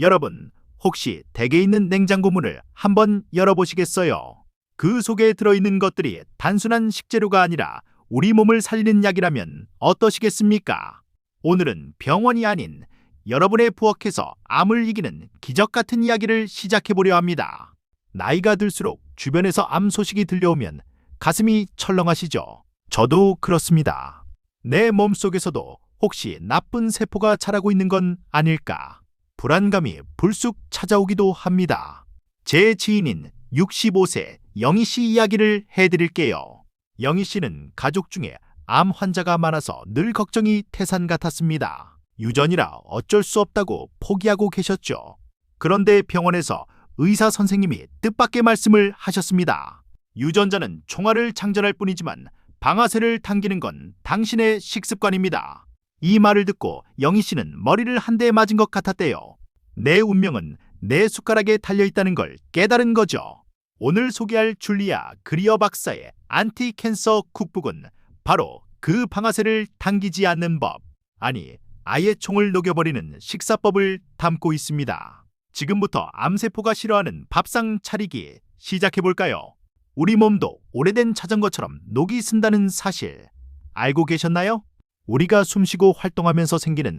여러분, 혹시 댁에 있는 냉장고 문을 한번 열어보시겠어요? 그 속에 들어있는 것들이 단순한 식재료가 아니라 우리 몸을 살리는 약이라면 어떠시겠습니까? 오늘은 병원이 아닌 여러분의 부엌에서 암을 이기는 기적 같은 이야기를 시작해보려 합니다. 나이가 들수록 주변에서 암 소식이 들려오면 가슴이 철렁하시죠? 저도 그렇습니다. 내 몸속에서도 혹시 나쁜 세포가 자라고 있는 건 아닐까? 불안감이 불쑥 찾아오기도 합니다. 제 지인인 65세 영희 씨 이야기를 해드릴게요. 영희 씨는 가족 중에 암 환자가 많아서 늘 걱정이 태산 같았습니다. 유전이라 어쩔 수 없다고 포기하고 계셨죠. 그런데 병원에서 의사 선생님이 뜻밖의 말씀을 하셨습니다. 유전자는 총알을 장전할 뿐이지만 방아쇠를 당기는 건 당신의 식습관입니다. 이 말을 듣고 영희 씨는 머리를 한 대 맞은 것 같았대요. 내 운명은 내 숟가락에 달려있다는 걸 깨달은 거죠. 오늘 소개할 줄리아 그리어 박사의 안티캔서 쿡북은 바로 그 방아쇠를 당기지 않는 법, 아니 아예 총을 녹여버리는 식사법을 담고 있습니다. 지금부터 암세포가 싫어하는 밥상 차리기 시작해볼까요? 우리 몸도 오래된 자전거처럼 녹이 쓴다는 사실 알고 계셨나요? 우리가 숨쉬고 활동하면서 생기는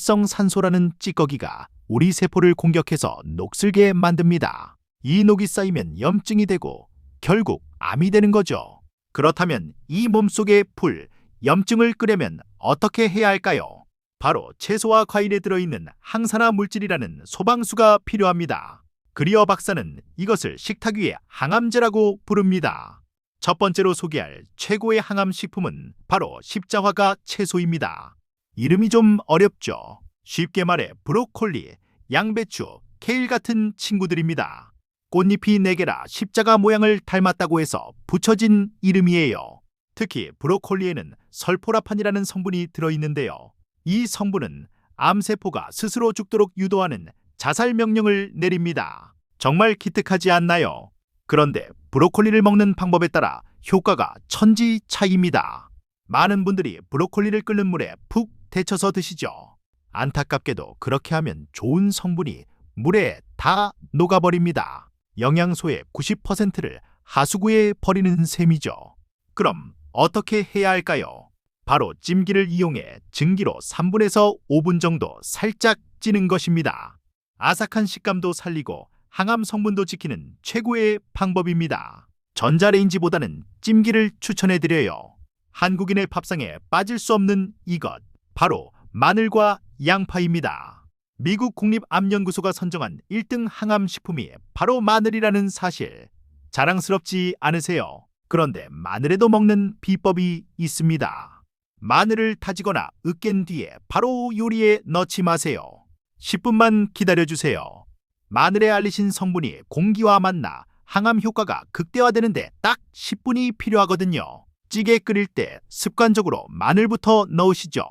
활성산소라는 찌꺼기가 우리 세포를 공격해서 녹슬게 만듭니다. 이 녹이 쌓이면 염증이 되고 결국 암이 되는 거죠. 그렇다면 이 몸속의 불, 염증을 끄려면 어떻게 해야 할까요? 바로 채소와 과일에 들어있는 항산화 물질이라는 소방수가 필요합니다. 그리어 박사는 이것을 식탁 위의 항암제라고 부릅니다. 첫 번째로 소개할 최고의 항암 식품은 바로 십자화과 채소입니다. 이름이 좀 어렵죠? 쉽게 말해 브로콜리, 양배추, 케일 같은 친구들입니다. 꽃잎이 4개라 십자가 모양을 닮았다고 해서 붙여진 이름이에요. 특히 브로콜리에는 설포라판이라는 성분이 들어있는데요. 이 성분은 암세포가 스스로 죽도록 유도하는 자살 명령을 내립니다. 정말 기특하지 않나요? 그런데 브로콜리를 먹는 방법에 따라 효과가 천지 차이입니다. 많은 분들이 브로콜리를 끓는 물에 푹 데쳐서 드시죠. 안타깝게도 그렇게 하면 좋은 성분이 물에 다 녹아버립니다. 영양소의 90%를 하수구에 버리는 셈이죠. 그럼 어떻게 해야 할까요? 바로 찜기를 이용해 증기로 3분에서 5분 정도 살짝 찌는 것입니다. 아삭한 식감도 살리고 항암 성분도 지키는 최고의 방법입니다. 전자레인지보다는 찜기를 추천해드려요. 한국인의 밥상에 빠질 수 없는 이것, 바로 마늘과 양파입니다. 미국 국립암연구소가 선정한 1등 항암 식품이 바로 마늘이라는 사실, 자랑스럽지 않으세요? 그런데 마늘에도 먹는 비법이 있습니다. 마늘을 다지거나 으깬 뒤에 바로 요리에 넣지 마세요. 10분만 기다려주세요. 마늘에 알리신 성분이 공기와 만나 항암 효과가 극대화되는데 딱 10분이 필요하거든요. 찌개 끓일 때 습관적으로 마늘부터 넣으시죠.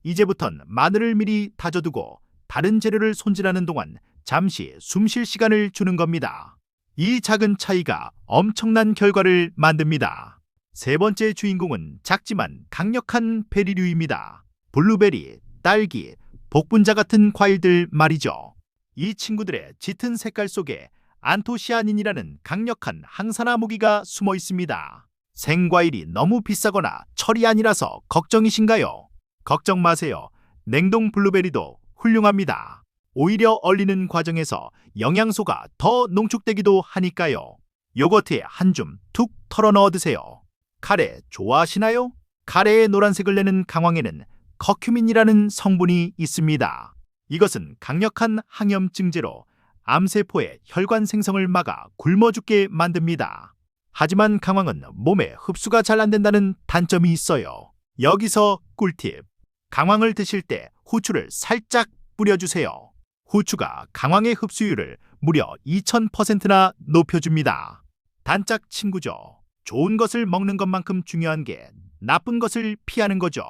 이제부턴 마늘을 미리 다져두고 다른 재료를 손질하는 동안 잠시 숨 쉴 시간을 주는 겁니다. 이 작은 차이가 엄청난 결과를 만듭니다. 세 번째 주인공은 작지만 강력한 베리류입니다. 블루베리, 딸기, 복분자 같은 과일들 말이죠. 이 친구들의 짙은 색깔 속에 안토시아닌이라는 강력한 항산화 무기가 숨어 있습니다. 생과일이 너무 비싸거나 철이 아니라서 걱정이신가요? 걱정 마세요. 냉동 블루베리도 훌륭합니다. 오히려 얼리는 과정에서 영양소가 더 농축되기도 하니까요. 요거트에 한 줌 툭 털어 넣어 드세요. 카레 좋아하시나요? 카레의 노란색을 내는 강황에는 커큐민이라는 성분이 있습니다. 이것은 강력한 항염증제로 암세포의 혈관 생성을 막아 굶어 죽게 만듭니다. 하지만 강황은 몸에 흡수가 잘 안 된다는 단점이 있어요. 여기서 꿀팁. 강황을 드실 때 후추를 살짝 뿌려주세요. 후추가 강황의 흡수율을 무려 2000%나 높여줍니다. 단짝 친구죠. 좋은 것을 먹는 것만큼 중요한 게 나쁜 것을 피하는 거죠.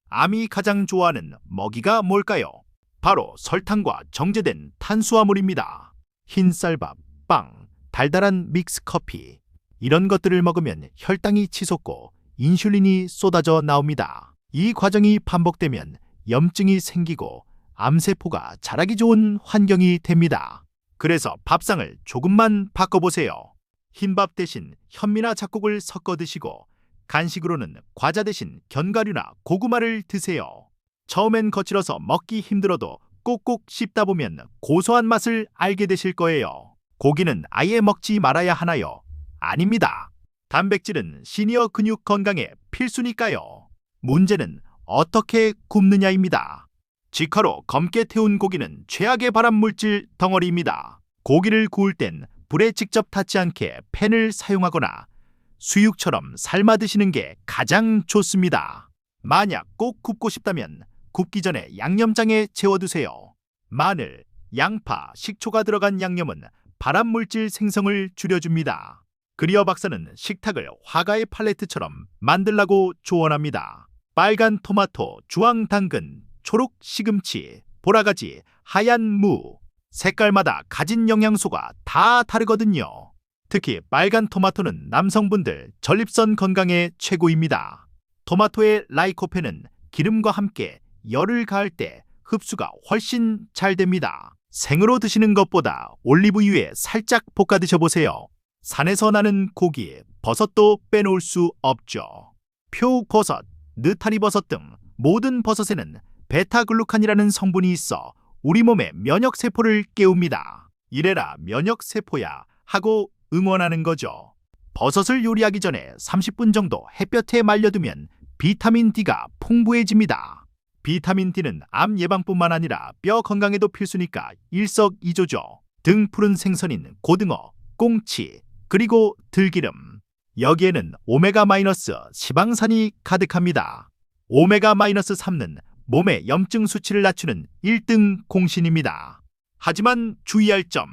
암이 가장 좋아하는 먹이가 뭘까요? 바로 설탕과 정제된 탄수화물입니다. 흰쌀밥, 빵, 달달한 믹스커피, 이런 것들을 먹으면 혈당이 치솟고 인슐린이 쏟아져 나옵니다. 이 과정이 반복되면 염증이 생기고 암세포가 자라기 좋은 환경이 됩니다. 그래서 밥상을 조금만 바꿔보세요. 흰밥 대신 현미나 잡곡을 섞어 드시고 간식으로는 과자 대신 견과류나 고구마를 드세요. 처음엔 거칠어서 먹기 힘들어도 꼭꼭 씹다 보면 고소한 맛을 알게 되실 거예요. 고기는 아예 먹지 말아야 하나요? 아닙니다. 단백질은 시니어 근육 건강에 필수니까요. 문제는 어떻게 굽느냐입니다. 직화로 검게 태운 고기는 최악의 발암물질 덩어리입니다. 고기를 구울 땐 불에 직접 닿지 않게 팬을 사용하거나 수육처럼 삶아 드시는 게 가장 좋습니다. 만약 꼭 굽고 싶다면 굽기 전에 양념장에 재워두세요. 마늘, 양파, 식초가 들어간 양념은 발암물질 생성을 줄여줍니다. 그리어 박사는 식탁을 화가의 팔레트처럼 만들라고 조언합니다. 빨간 토마토, 주황 당근, 초록 시금치, 보라가지, 하얀 무. 색깔마다 가진 영양소가 다 다르거든요. 특히 빨간 토마토는 남성분들 전립선 건강에 최고입니다. 토마토의 라이코펜은 기름과 함께 열을 가할 때 흡수가 훨씬 잘 됩니다. 생으로 드시는 것보다 올리브유에 살짝 볶아 드셔보세요. 산에서 나는 고기, 버섯도 빼놓을 수 없죠. 표버섯, 느타리 버섯 등 모든 버섯에는 베타글루칸이라는 성분이 있어 우리 몸의 면역세포를 깨웁니다. 이래라 면역세포야 하고 응원하는 거죠. 버섯을 요리하기 전에 30분 정도 햇볕에 말려두면 비타민 D가 풍부해집니다. 비타민 D는 암 예방뿐만 아니라 뼈 건강에도 필수니까 일석이조죠. 등 푸른 생선인 고등어, 꽁치, 그리고 들기름. 여기에는 오메가- 지방산이 가득합니다. 오메가-3는 몸의 염증 수치를 낮추는 1등 공신입니다. 하지만 주의할 점,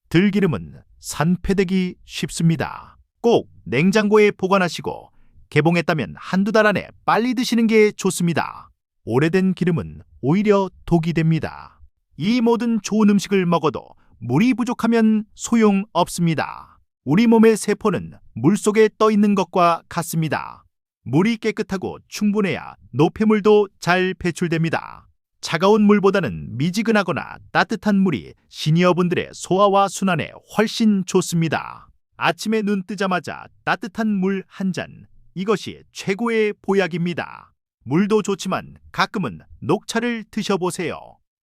들기름은 산패되기 쉽습니다. 꼭 냉장고에 보관하시고 개봉했다면 한두 달 안에 빨리 드시는 게 좋습니다. 오래된 기름은 오히려 독이 됩니다. 이 모든 좋은 음식을 먹어도 물이 부족하면 소용없습니다. 우리 몸의 세포는 물속에 떠 있는 것과 같습니다. 물이 깨끗하고 충분해야 노폐물도 잘 배출됩니다. 차가운 물보다는 미지근하거나 따뜻한 물이 시니어분들의 소화와 순환에 훨씬 좋습니다. 아침에 눈 뜨자마자 따뜻한 물 한 잔, 이것이 최고의 보약입니다. 물도 좋지만 가끔은 녹차를 드셔보세요.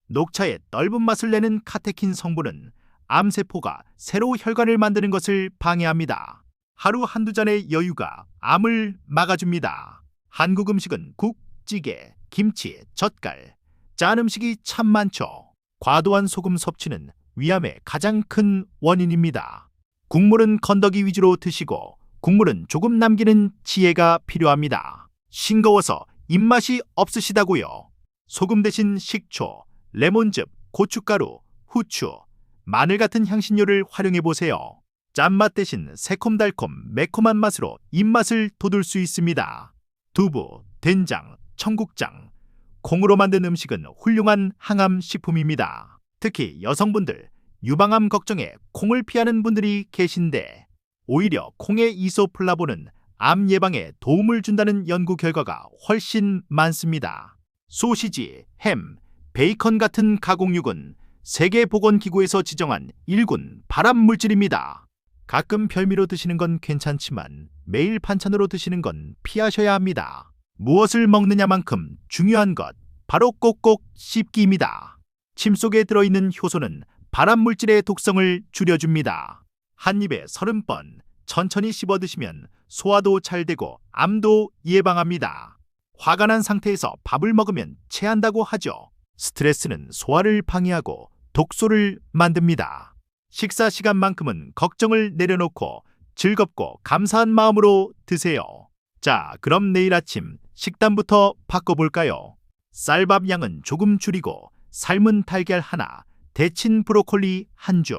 녹차의 떫은 맛을 내는 카테킨 성분은 암세포가 새로 혈관을 만드는 것을 방해합니다. 하루 한두 잔의 여유가 암을 막아줍니다. 한국 음식은 국, 찌개, 김치, 젓갈, 짠 음식이 참 많죠. 과도한 소금 섭취는 위암의 가장 큰 원인입니다. 국물은 건더기 위주로 드시고 국물은 조금 남기는 지혜가 필요합니다. 싱거워서 입맛이 없으시다고요? 소금 대신 식초, 레몬즙, 고춧가루, 후추, 마늘 같은 향신료를 활용해보세요. 짠맛 대신 새콤달콤 매콤한 맛으로 입맛을 돋울 수 있습니다. 두부, 된장, 청국장, 콩으로 만든 음식은 훌륭한 항암식품입니다. 특히 여성분들, 유방암 걱정에 콩을 피하는 분들이 계신데 오히려 콩의 이소플라본은 암 예방에 도움을 준다는 연구 결과가 훨씬 많습니다. 소시지, 햄, 베이컨 같은 가공육은 세계보건기구에서 지정한 1군 발암물질입니다. 가끔 별미로 드시는 건 괜찮지만 매일 반찬으로 드시는 건 피하셔야 합니다. 무엇을 먹느냐만큼 중요한 것, 바로 꼭꼭 씹기입니다. 침 속에 들어있는 효소는 발암물질의 독성을 줄여줍니다. 한 입에 30번 천천히 씹어 드시면 소화도 잘 되고 암도 예방합니다. 화가 난 상태에서 밥을 먹으면 체한다고 하죠. 스트레스는 소화를 방해하고 독소를 만듭니다. 식사 시간만큼은 걱정을 내려놓고 즐겁고 감사한 마음으로 드세요. 자, 그럼 내일 아침 식단부터 바꿔볼까요? 쌀밥 양은 조금 줄이고 삶은 달걀 하나, 데친 브로콜리 한 줌,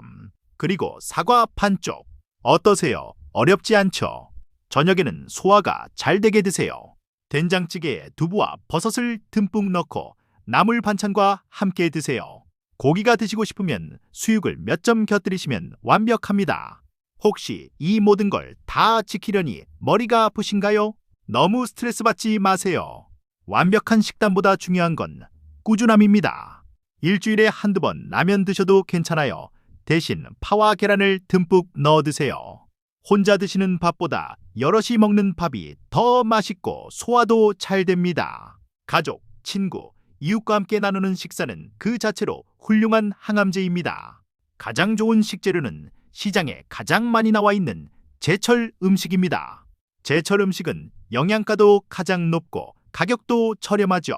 그리고 사과 반쪽. 어떠세요? 어렵지 않죠? 저녁에는 소화가 잘 되게 드세요. 된장찌개에 두부와 버섯을 듬뿍 넣고 나물 반찬과 함께 드세요. 고기가 드시고 싶으면 수육을 몇 점 곁들이시면 완벽합니다. 혹시 이 모든 걸 다 지키려니 머리가 아프신가요? 너무 스트레스 받지 마세요. 완벽한 식단보다 중요한 건 꾸준함입니다. 일주일에 한두 번 라면 드셔도 괜찮아요. 대신 파와 계란을 듬뿍 넣어 드세요. 혼자 드시는 밥보다 여럿이 먹는 밥이 더 맛있고 소화도 잘 됩니다. 가족, 친구, 이웃과 함께 나누는 식사는 그 자체로 훌륭한 항암제입니다. 가장 좋은 식재료는 시장에 가장 많이 나와 있는 제철 음식입니다. 제철 음식은 영양가도 가장 높고 가격도 저렴하죠.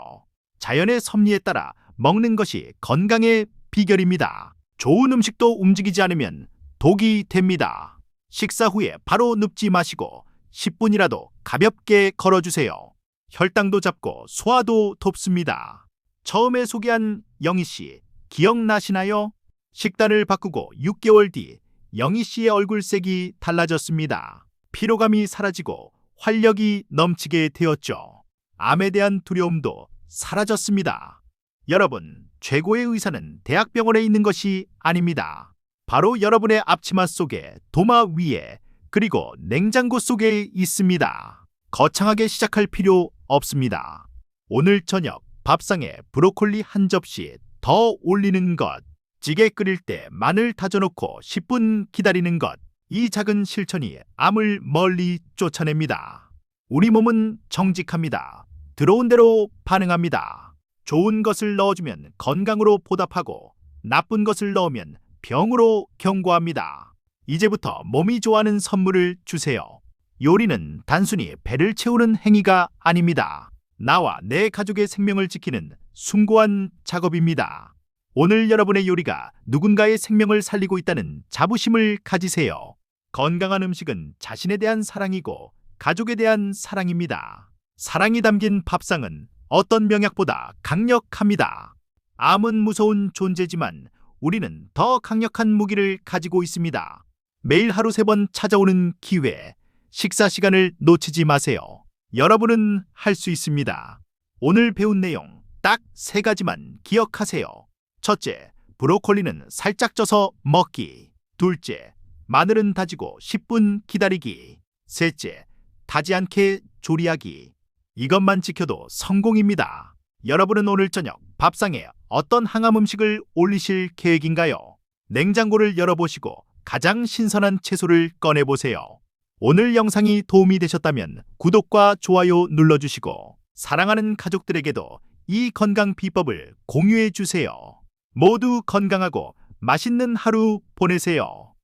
자연의 섭리에 따라 먹는 것이 건강의 비결입니다. 좋은 음식도 움직이지 않으면 독이 됩니다. 식사 후에 바로 눕지 마시고 10분이라도 가볍게 걸어주세요. 혈당도 잡고 소화도 돕습니다. 처음에 소개한 영희 씨 기억나시나요? 식단을 바꾸고 6개월 뒤 영희 씨의 얼굴색이 달라졌습니다. 피로감이 사라지고 활력이 넘치게 되었죠. 암에 대한 두려움도 사라졌습니다. 여러분, 최고의 의사는 대학병원에 있는 것이 아닙니다. 바로 여러분의 앞치마 속에, 도마 위에, 그리고 냉장고 속에 있습니다. 거창하게 시작할 필요 없습니다. 오늘 저녁 밥상에 브로콜리 한 접시 더 올리는 것, 찌개 끓일 때 마늘 다져놓고 10분 기다리는 것, 이 작은 실천이 암을 멀리 쫓아냅니다. 우리 몸은 정직합니다. 들어온 대로 반응합니다. 좋은 것을 넣어주면 건강으로 보답하고 나쁜 것을 넣으면 병으로 경고합니다. 이제부터 몸이 좋아하는 선물을 주세요. 요리는 단순히 배를 채우는 행위가 아닙니다. 나와 내 가족의 생명을 지키는 숭고한 작업입니다. 오늘 여러분의 요리가 누군가의 생명을 살리고 있다는 자부심을 가지세요. 건강한 음식은 자신에 대한 사랑이고 가족에 대한 사랑입니다. 사랑이 담긴 밥상은 어떤 명약보다 강력합니다. 암은 무서운 존재지만 우리는 더 강력한 무기를 가지고 있습니다. 매일 하루 3번 찾아오는 기회, 식사 시간을 놓치지 마세요. 여러분은 할 수 있습니다. 오늘 배운 내용 딱 3가지만 기억하세요. 첫째, 브로콜리는 살짝 쪄서 먹기. 둘째, 마늘은 다지고 10분 기다리기. 셋째, 타지 않게 조리하기. 이것만 지켜도 성공입니다. 여러분은 오늘 저녁 밥상에 어떤 항암 음식을 올리실 계획인가요? 냉장고를 열어보시고 가장 신선한 채소를 꺼내보세요. 오늘 영상이 도움이 되셨다면 구독과 좋아요 눌러주시고 사랑하는 가족들에게도 이 건강 비법을 공유해 주세요. 모두 건강하고 맛있는 하루 보내세요.